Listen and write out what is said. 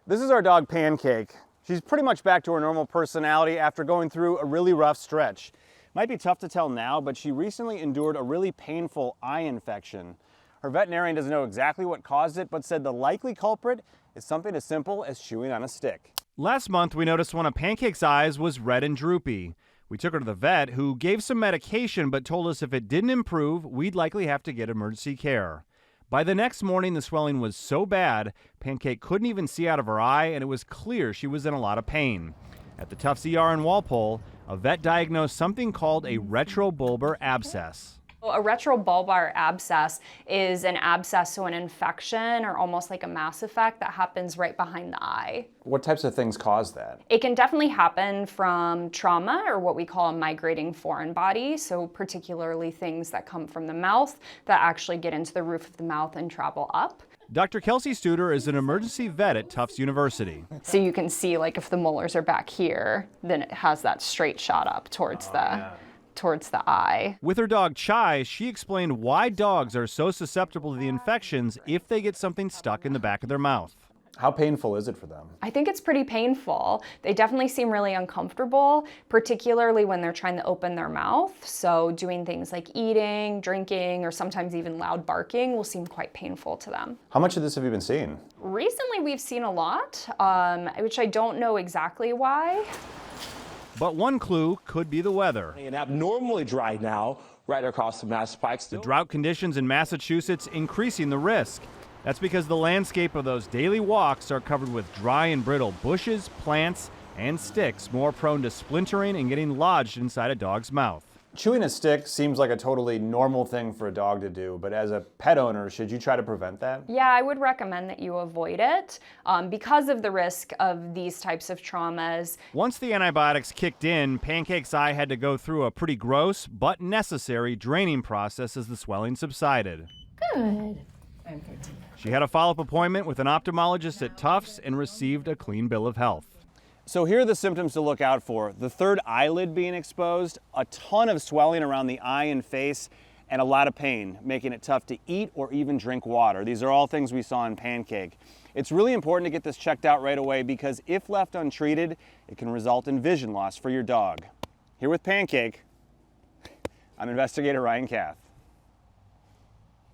This is our dog Pancake. She's pretty much back to her normal personality after going through a really rough stretch. Might be tough to tell now, but she recently endured a really painful eye infection. Her veterinarian doesn't know exactly what caused it, but said the likely culprit is something as simple as chewing on a stick. Last month, we noticed one of Pancake's eyes was red and droopy. We took her to the vet, who gave some medication but told us if it didn't improve, we'd likely have to get emergency care. By the next morning, the swelling was so bad, Pancake couldn't even see out of her eye, and it was clear she was in a lot of pain. At the Tufts ER in Walpole, a vet diagnosed something called a retrobulbar abscess. A retrobulbar abscess is an abscess, so an infection or almost like a mass effect that happens right behind the eye. What types of things cause that? It can definitely happen from trauma or what we call a migrating foreign body, so particularly things that come from the mouth that actually get into the roof of the mouth and travel up. Dr. Kelsey Studer is an emergency vet at Tufts University. So you can see, like, if the molars are back here, then it has that straight shot up towards towards the eye. With her dog Chai, she explained why dogs are so susceptible to the infections if they get something stuck in the back of their mouth. How painful is it for them? I think it's pretty painful. They definitely seem really uncomfortable, particularly when they're trying to open their mouth. So doing things like eating, drinking, or sometimes even loud barking will seem quite painful to them. How much of this have you been seeing? Recently, we've seen a lot, which I don't know exactly why. But one clue could be the weather. And abnormally dry now, right across the Mass Pike. The drought conditions in Massachusetts increasing the risk. That's because the landscape of those daily walks are covered with dry and brittle bushes, plants, and sticks, more prone to splintering and getting lodged inside a dog's mouth. Chewing a stick seems like a totally normal thing for a dog to do, but as a pet owner, should you try to prevent that? Yeah, I would recommend that you avoid it because of the risk of these types of traumas. Once the antibiotics kicked in, Pancake's eye had to go through a pretty gross but necessary draining process as the swelling subsided. Good. I'm 13. She had a follow-up appointment with an ophthalmologist at Tufts and received a clean bill of health. So here are the symptoms to look out for. The third eyelid being exposed, a ton of swelling around the eye and face, and a lot of pain, making it tough to eat or even drink water. These are all things we saw in Pancake. It's really important to get this checked out right away because if left untreated, it can result in vision loss for your dog. Here with Pancake, I'm investigator Ryan Kath.